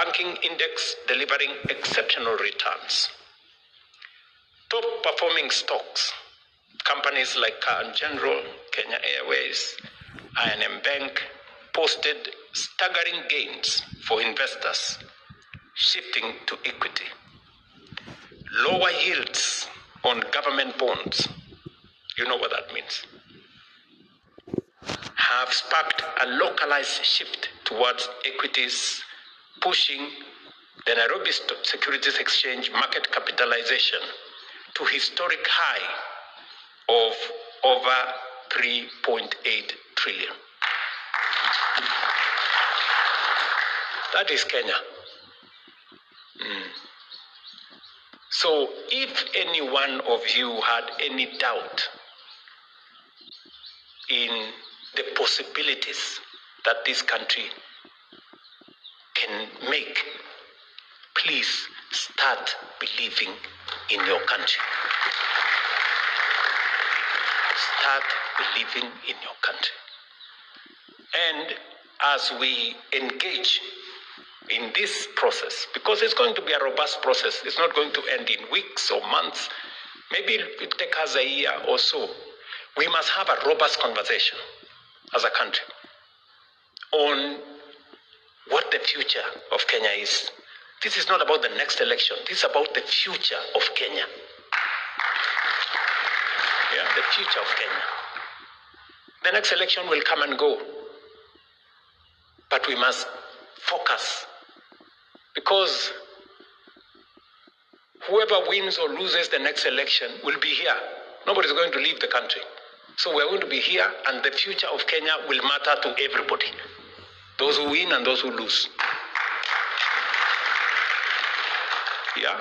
banking index delivering exceptional returns. Top performing stocks, companies like Car and General, Kenya Airways, I&M Bank, posted staggering gains for investors, shifting to equity. Lower yields on government bonds, you know what that means, have sparked a localized shift towards equities, pushing the Nairobi Securities Exchange market capitalization to historic high of over 3.8 trillion. That is Kenya. So if any one of you had any doubt in the possibilities that this country can make, please start believing in your country. Start believing in your country. And as we engage in this process, because it's going to be a robust process, it's not going to end in weeks or months, maybe it will take us a year or so, we must have a robust conversation as a country on what the future of Kenya is. This is not about the next election. This is about the future of Kenya. Yeah, the future of Kenya. The next election will come and go, but we must focus, because whoever wins or loses the next election will be here. Nobody's going to leave the country. So we're going to be here, and the future of Kenya will matter to everybody, those who win and those who lose. Yeah?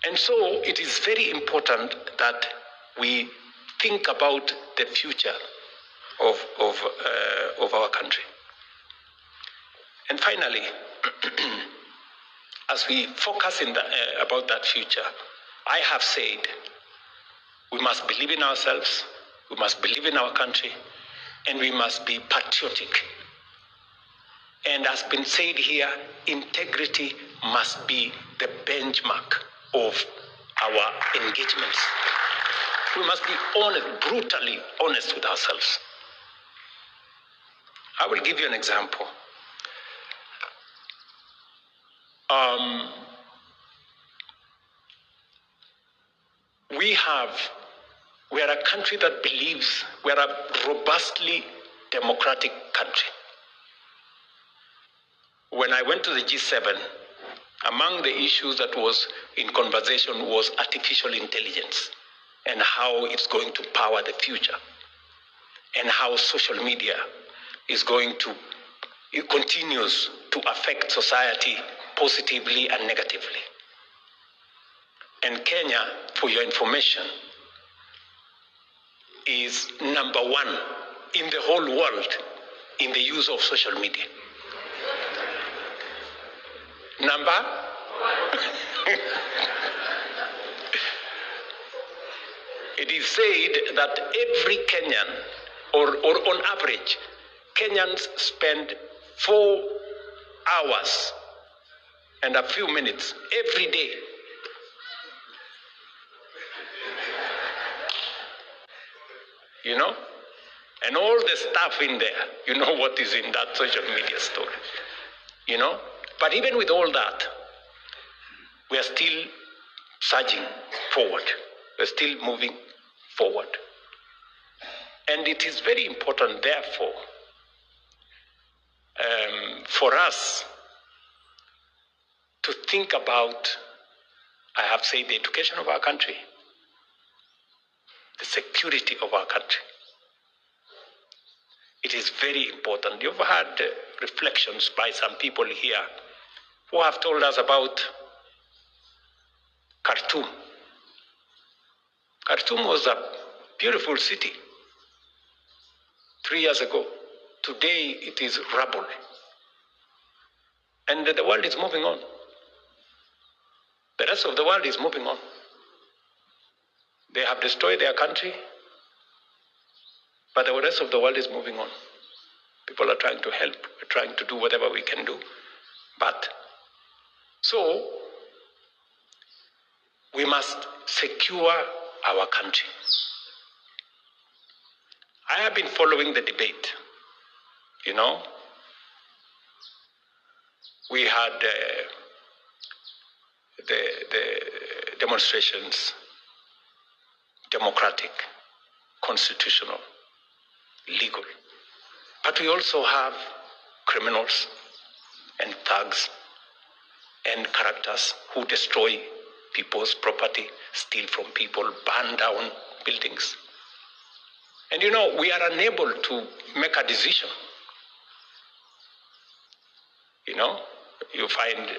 And so it is very important that we think about the future of our country. And finally, as we focus about that future, I have said we must believe in ourselves, we must believe in our country, and we must be patriotic. And as been said here, integrity must be the benchmark of our engagements. We must be honest, brutally honest with ourselves. I will give you an example. We are a country that believes we are a robustly democratic country. When I went to the G7, among the issues that was in conversation was artificial intelligence and how it's going to power the future, and how social media it continues to affect society positively and negatively. And Kenya, for your information, is number one in the whole world in the use of social media. Number? It is said that every Kenyan, or on average, Kenyans spend 4 hours and a few minutes every day and all the stuff in there, you know what is in that social media story, But even with all that, we are still surging forward. We're still moving forward. And it is very important, therefore, for us to think about, I have said, the education of our country, the security of our country. It is very important. You've had reflections by some people here who have told us about Khartoum. Khartoum was a beautiful city 3 years ago. Today it is rubble. And the world is moving on. The rest of the world is moving on. They have destroyed their country, but the rest of the world is moving on. People are trying to help, we're trying to do whatever we can do. But So we must secure our country. I have been following the debate. We had the demonstrations, democratic, constitutional, legal. But we also have criminals and thugs and characters who destroy people's property, steal from people, burn down buildings. And we are unable to make a decision. You find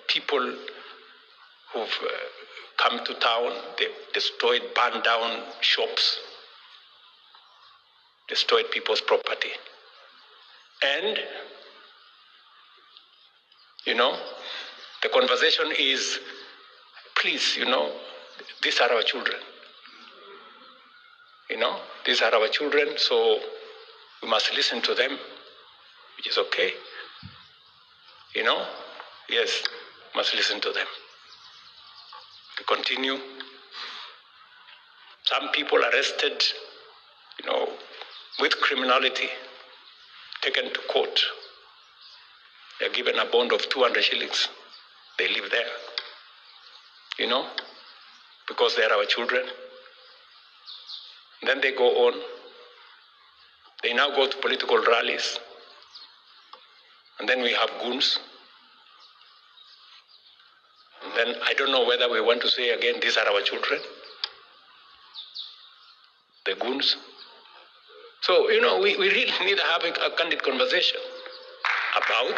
people who've come to town, they've destroyed, burned down shops, destroyed people's property. And, the conversation is, please, these are our children. These are our children, so we must listen to them, which is okay. Yes, must listen to them. We continue. Some people arrested, with criminality, taken to court. They're given a bond of 200 shillings. They live there, because they are our children. Then they go on. They now go to political rallies. And then we have goons. And then I don't know whether we want to say again, these are our children. The goons. So, we really need to have a candid conversation about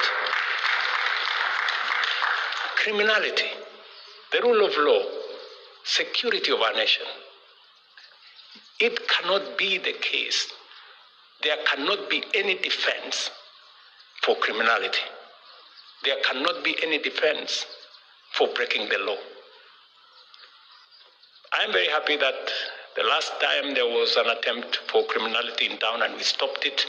criminality, the rule of law, security of our nation. It cannot be the case. There cannot be any defense for criminality. There cannot be any defense for breaking the law. I am very happy that the last time there was an attempt for criminality in town and we stopped it.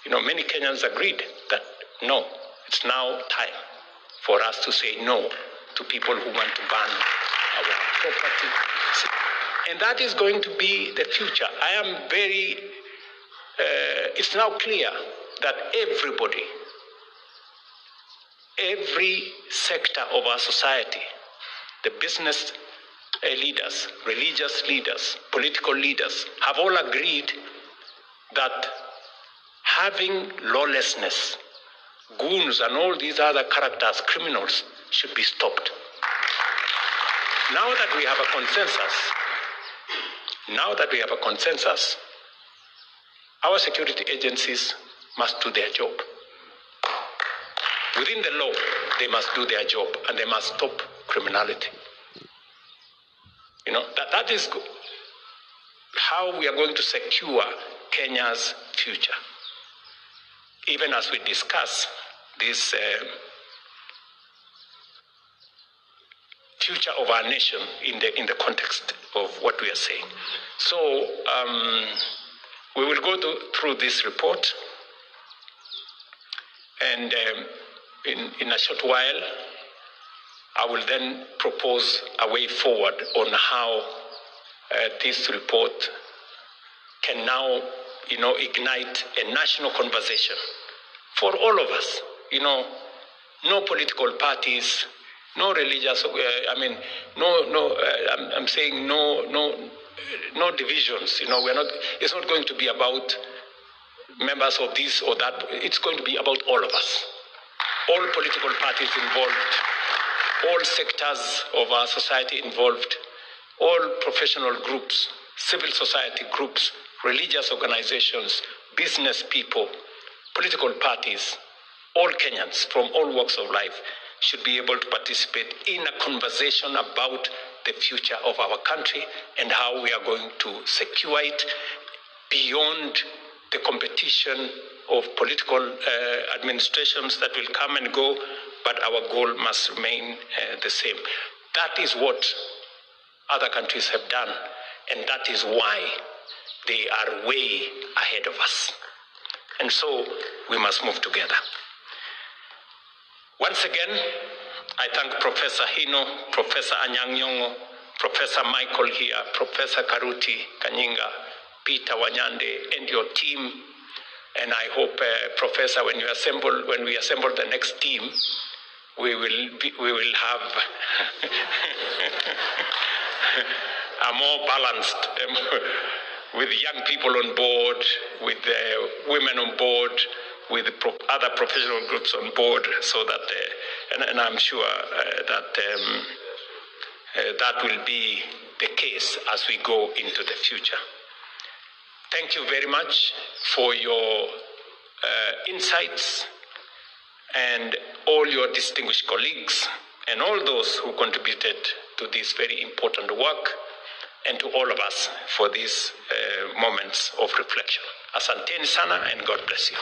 Many Kenyans agreed that no, it's now time for us to say no to people who want to ban our property. And that is going to be the future. I am it's now clear that every sector of our society, the business leaders, religious leaders, political leaders, have all agreed that having lawlessness, goons and all these other characters, criminals, should be stopped. Now that we have a consensus, our security agencies must do their job. Within the law, they must do their job and they must stop criminality. That is how we are going to secure Kenya's future. Even as we discuss this future of our nation in the context of what we are saying. So we will go through this report, and in a short while, I will then propose a way forward on how this report can now, ignite a national conversation for all of us. No political parties, no religious. I'm saying no divisions. We're not. It's not going to be about members of this or that. It's going to be about all of us, all political parties involved, all sectors of our society involved, all professional groups, civil society groups, religious organizations, business people, political parties, all Kenyans from all walks of life should be able to participate in a conversation about the future of our country and how we are going to secure it beyond the competition of political administrations that will come and go, but our goal must remain the same. That is what other countries have done, and that is why they are way ahead of us. And so we must move together. Once again, I thank Professor Hino, Professor Anyang' Nyong'o, Professor Michael here, Professor Karuti Kanyinga, Peter Wanyande, and your team. And I hope, Professor, when we assemble the next team, we will have a more balanced, with young people on board, with women on board, with other professional groups on board, so that, and I'm sure that will be the case as we go into the future. Thank you very much for your insights, and all your distinguished colleagues and all those who contributed to this very important work, and to all of us for these moments of reflection. Asanteni sana, and God bless you.